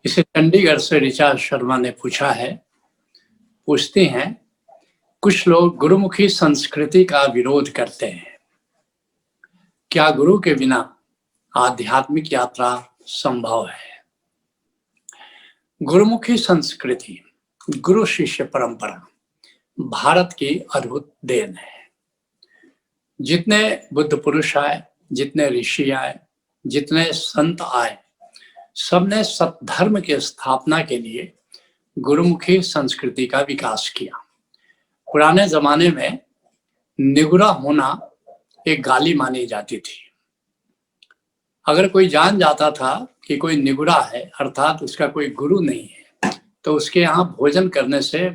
इसे चंडीगढ़ से ऋचा शर्मा ने पूछा है। पूछते हैं, कुछ लोग गुरुमुखी संस्कृति का विरोध करते हैं। क्या गुरु के बिना आध्यात्मिक यात्रा संभव है? गुरुमुखी संस्कृति, गुरु शिष्य परंपरा भारत की अद्भुत देन है। जितने बुद्ध पुरुष आए, जितने ऋषि आए, जितने संत आए, सबने सतधर्म की स्थापना के लिए गुरुमुखी संस्कृति का विकास किया। पुराने जमाने में निगुरा होना एक गाली मानी जाती थी। अगर कोई जान जाता था कि कोई निगुरा है, अर्थात उसका कोई गुरु नहीं है, तो उसके यहाँ भोजन करने से,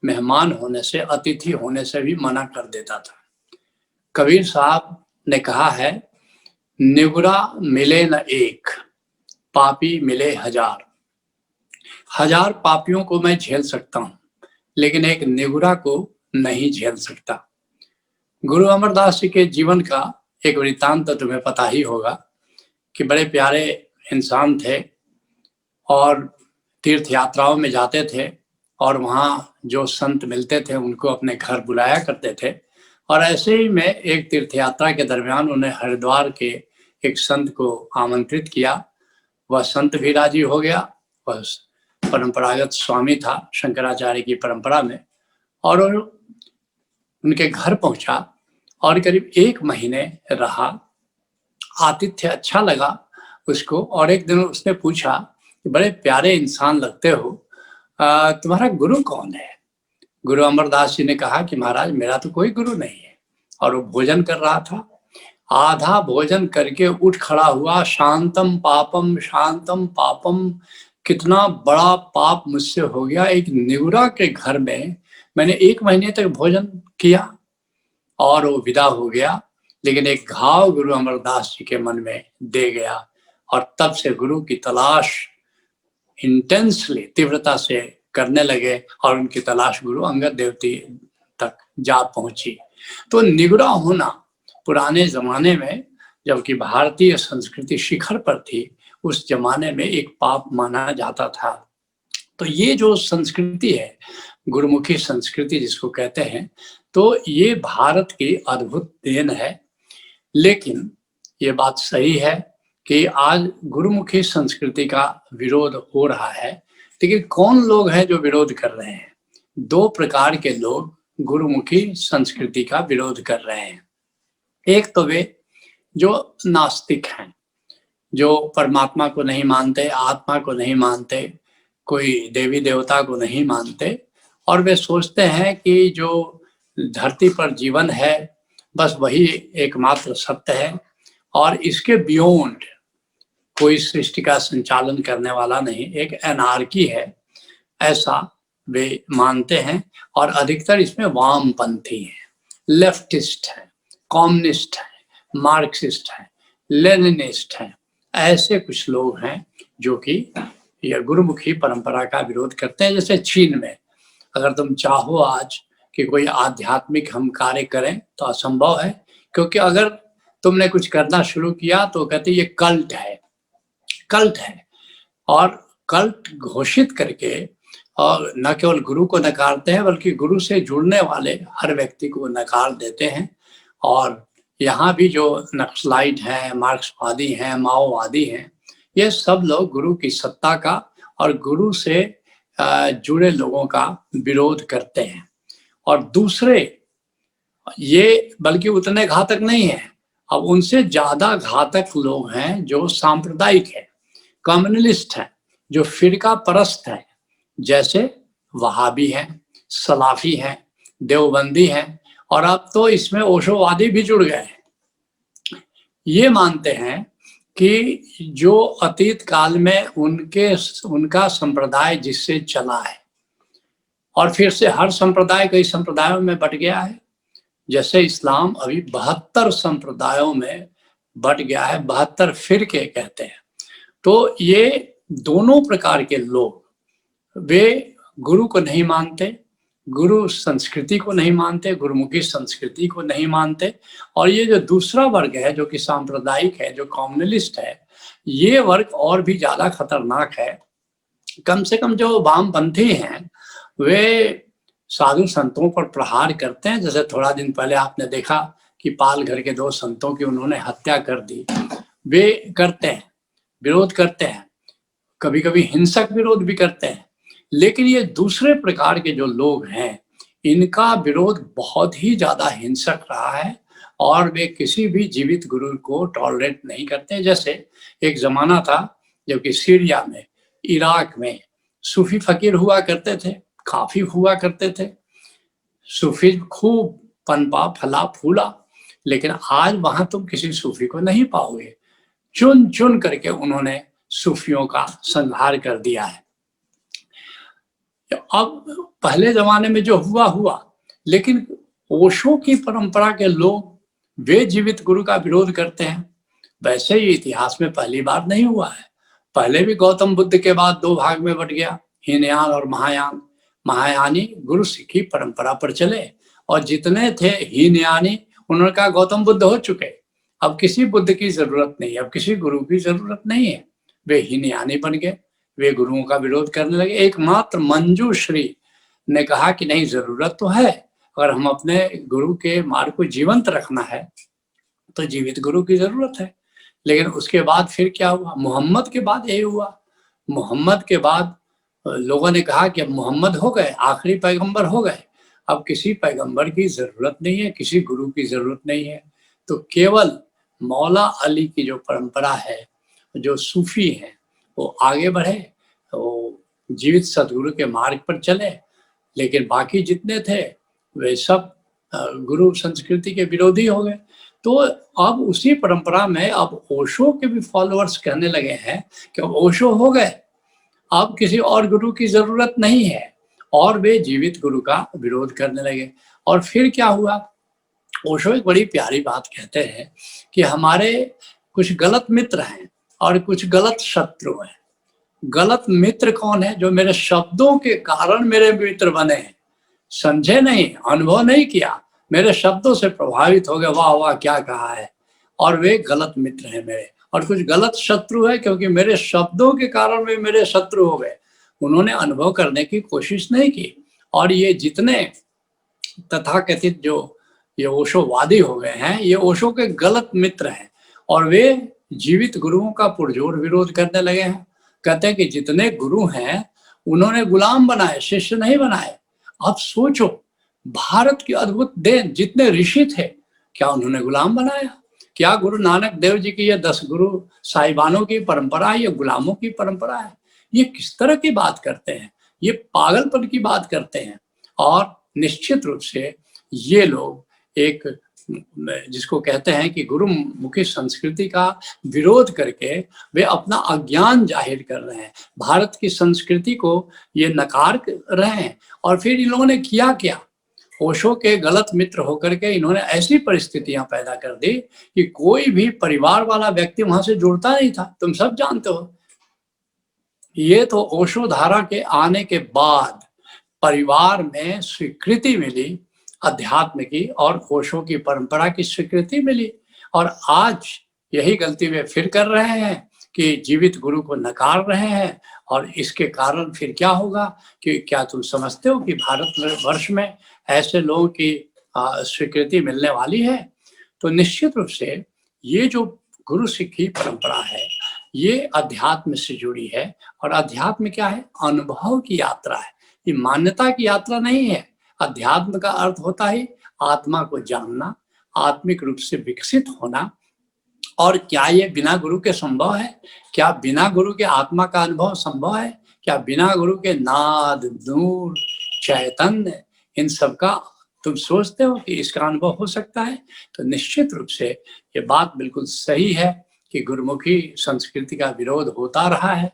मेहमान होने से, अतिथि होने से भी मना कर देता था। कबीर साहब ने कहा है, निगुरा मिले न एक, पापी मिले हजार। हजार पापियों को मैं झेल सकता हूँ, लेकिन एक निगुरा को नहीं झेल सकता। गुरु अमरदास जी के जीवन का एक वृत्तांत तुम्हें पता ही होगा कि बड़े प्यारे इंसान थे और तीर्थ यात्राओं में जाते थे और वहाँ जो संत मिलते थे उनको अपने घर बुलाया करते थे। और ऐसे ही में एक तीर्थ यात्रा के दरमियान उन्हें हरिद्वार के एक संत को आमंत्रित किया। वह संत भी राजी हो गया। वह परंपरागत स्वामी था शंकराचार्य की परंपरा में, और उनके घर पहुंचा और करीब 1 महीने रहा। आतिथ्य अच्छा लगा उसको, और एक दिन उसने पूछा कि बड़े प्यारे इंसान लगते हो, तुम्हारा गुरु कौन है? गुरु अमरदास जी ने कहा कि महाराज, मेरा तो कोई गुरु नहीं है। और वो भोजन कर रहा था। आधा भोजन करके उठ खड़ा हुआ, शांतम पापम शांतम पापम, कितना बड़ा पाप मुझसे हो गया। एक निगुरा के घर में मैंने 1 महीने तक भोजन किया। और वो विदा हो गया, लेकिन एक घाव गुरु अमरदास जी के मन में दे गया। और तब से गुरु की तलाश इंटेंसली, तीव्रता से करने लगे, और उनकी तलाश गुरु अंगद देवती तक जा पहुंची। तो निगुरा होना पुराने जमाने में, जबकि भारतीय संस्कृति शिखर पर थी, उस जमाने में एक पाप माना जाता था। तो ये जो संस्कृति है, गुरुमुखी संस्कृति जिसको कहते हैं, तो ये भारत की अद्भुत देन है। लेकिन ये बात सही है कि आज गुरुमुखी संस्कृति का विरोध हो रहा है। लेकिन कौन लोग हैं जो विरोध कर रहे हैं? 2 प्रकार के लोग गुरुमुखी संस्कृति का विरोध कर रहे हैं। एक तो वे जो नास्तिक हैं, जो परमात्मा को नहीं मानते, आत्मा को नहीं मानते, कोई देवी देवता को नहीं मानते, और वे सोचते हैं कि जो धरती पर जीवन है बस वही एकमात्र सत्य है, और इसके बियॉन्ड कोई सृष्टि का संचालन करने वाला नहीं, एक एनार्की है, ऐसा वे मानते हैं। और अधिकतर इसमें वामपंथी हैं, लेफ्टिस्ट हैं, कम्युनिस्ट हैं, मार्क्सिस्ट हैं, लेनिनिस्ट हैं। ऐसे कुछ लोग हैं जो कि यह गुरुमुखी परंपरा का विरोध करते हैं। जैसे चीन में अगर तुम चाहो आज कि कोई आध्यात्मिक हम कार्य करें तो असंभव है, क्योंकि अगर तुमने कुछ करना शुरू किया तो कहते ये कल्ट है, कल्ट है। और कल्ट घोषित करके और न केवल गुरु को नकारते हैं, बल्कि गुरु से जुड़ने वाले हर व्यक्ति को नकार देते हैं। और यहाँ भी जो नक्सलाइट हैं, मार्क्सवादी हैं, माओवादी हैं, ये सब लोग गुरु की सत्ता का और गुरु से जुड़े लोगों का विरोध करते हैं। और दूसरे ये बल्कि उतने घातक नहीं है, अब उनसे ज्यादा घातक लोग हैं जो सांप्रदायिक है, कम्युनलिस्ट हैं, जो फिरका परस्त हैं, जैसे वहाबी हैं, सलाफी हैं, देवबंदी हैं, और अब तो इसमें ओशोवादी भी जुड़ गए हैं। ये मानते हैं कि जो अतीत काल में उनका संप्रदाय जिससे चला है, और फिर से हर संप्रदाय कई संप्रदायों में बट गया है। जैसे इस्लाम अभी 72 संप्रदायों में बट गया है, 72 फिरके कहते हैं। तो ये दोनों प्रकार के लोग, वे गुरु को नहीं मानते, गुरु संस्कृति को नहीं मानते, गुरुमुखी संस्कृति को नहीं मानते। और ये जो दूसरा वर्ग है जो कि सांप्रदायिक है, जो कम्युनलिस्ट है, ये वर्ग और भी ज्यादा खतरनाक है। कम से कम जो वामपंथी हैं वे साधु संतों पर प्रहार करते हैं। जैसे थोड़ा दिन पहले आपने देखा कि पालघर के 2 संतों की उन्होंने हत्या कर दी। वे करते हैं, विरोध करते हैं, कभी कभी हिंसक विरोध भी करते हैं। लेकिन ये दूसरे प्रकार के जो लोग हैं इनका विरोध बहुत ही ज्यादा हिंसक रहा है और वे किसी भी जीवित गुरु को टॉलरेट नहीं करते। जैसे एक जमाना था जबकि सीरिया में, इराक में सूफी फकीर हुआ करते थे, काफी हुआ करते थे, सूफी खूब पनपा फला फूला। लेकिन आज वहां तुम किसी सूफी को नहीं पाओगे। चुन चुन करके उन्होंने सूफियों का संहार कर दिया है। अब पहले जमाने में जो हुआ हुआ, लेकिन ओशो की परंपरा के लोग वे जीवित गुरु का विरोध करते हैं। वैसे ही इतिहास में पहली बार नहीं हुआ है। पहले भी गौतम बुद्ध के बाद 2 भाग में बट गया, हीनयान और महायान। महायानी गुरु सिखी परंपरा पर चले और जितने थे हीनयानी उन्होंने कहा गौतम बुद्ध हो चुके, अब किसी बुद्ध की जरूरत नहीं है, अब किसी गुरु की जरूरत नहीं है। वे हीनयानी बन गए, वे गुरुओं का विरोध करने लगे। एकमात्र मंजूश्री ने कहा कि नहीं, जरूरत तो है, अगर हम अपने गुरु के मार्ग को जीवंत रखना है तो जीवित गुरु की जरूरत है। लेकिन उसके बाद फिर क्या हुआ? मोहम्मद के बाद यही हुआ। मोहम्मद के बाद लोगों ने कहा कि अब मोहम्मद हो गए, आखिरी पैगंबर हो गए, अब किसी पैगंबर की जरूरत नहीं है, किसी गुरु की जरूरत नहीं है। तो केवल मौला अली की जो परंपरा है, जो सूफी हैं, वो आगे बढ़े, वो जीवित सदगुरु के मार्ग पर चले। लेकिन बाकी जितने थे वे सब गुरु संस्कृति के विरोधी हो गए। तो अब उसी परंपरा में अब ओशो के भी फॉलोअर्स कहने लगे हैं कि ओशो हो गए, अब किसी और गुरु की जरूरत नहीं है, और वे जीवित गुरु का विरोध करने लगे। और फिर क्या हुआ? ओशो एक बड़ी प्यारी बात कहते हैं कि हमारे कुछ गलत मित्र हैं और कुछ गलत शत्रु हैं। गलत मित्र कौन है? जो मेरे शब्दों के कारण मेरे मित्र बने हैं, समझे नहीं, अनुभव नहीं किया, मेरे शब्दों से प्रभावित हो गए, वाह वाह क्या कहा है, और वे गलत मित्र हैं मेरे। और कुछ गलत शत्रु है क्योंकि मेरे शब्दों के कारण वे मेरे शत्रु हो गए, उन्होंने अनुभव करने की कोशिश नहीं की। और ये जितने तथाकथित जो ये ओशोवादी हो गए हैं, ये ओशो के गलत मित्र हैं और वे जीवित गुरुओं का पुरजोर विरोध करने लगे हैं। कहते हैं कि जितने गुरु हैं उन्होंने गुलाम बनाए, शिष्य नहीं बनाए। अब सोचो, भारत की अद्भुत देन, जितने ऋषि थे क्या उन्होंने गुलाम बनाया? क्या गुरु नानक देव जी की ये 10 गुरु साहिबानों की परंपरा है, ये गुलामों की परंपरा है? ये किस तरह की बात करते हैं? ये पागलपन की बात करते हैं। और निश्चित रूप से ये लोग एक, जिसको कहते हैं कि गुरुमुखी संस्कृति का विरोध करके वे अपना अज्ञान जाहिर कर रहे हैं, भारत की संस्कृति को ये नकार रहे हैं। और फिर इन लोगों ने किया क्या? ओशो के गलत मित्र होकर के इन्होंने ऐसी परिस्थितियां पैदा कर दी कि कोई भी परिवार वाला व्यक्ति वहां से जुड़ता नहीं था। तुम सब जानते हो, ये तो ओशो धारा के आने के बाद परिवार में स्वीकृति मिली अध्यात्म की और ओशो की परंपरा की स्वीकृति मिली। और आज यही गलती वे फिर कर रहे हैं कि जीवित गुरु को नकार रहे हैं। और इसके कारण फिर क्या होगा कि क्या तुम समझते हो कि भारत वर्ष में ऐसे लोगों की स्वीकृति मिलने वाली है? तो निश्चित रूप से ये जो गुरु सिखी परंपरा है ये अध्यात्म से जुड़ी है। और अध्यात्म क्या है? अनुभव की यात्रा है, ये मान्यता की यात्रा नहीं है। अध्यात्म का अर्थ होता है आत्मा को जानना, आत्मिक रूप से विकसित होना। और क्या ये बिना गुरु के संभव है? क्या बिना गुरु के आत्मा का अनुभव संभव है? क्या बिना गुरु के नाद, नूर, चैतन्य, इन सब का तुम सोचते हो कि इसका अनुभव हो सकता है? तो निश्चित रूप से ये बात बिल्कुल सही है कि गुरुमुखी संस्कृति का विरोध होता रहा है,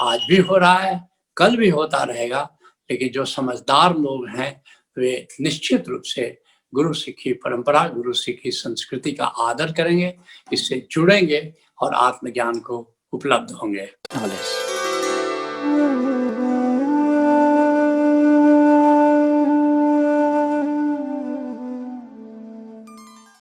आज भी हो रहा है, कल भी होता रहेगा। लेकिन जो समझदार लोग हैं वे निश्चित रूप से गुरु सिखी परंपरा, गुरु सिखी संस्कृति का आदर करेंगे, इससे जुड़ेंगे और आत्मज्ञान को उपलब्ध होंगे।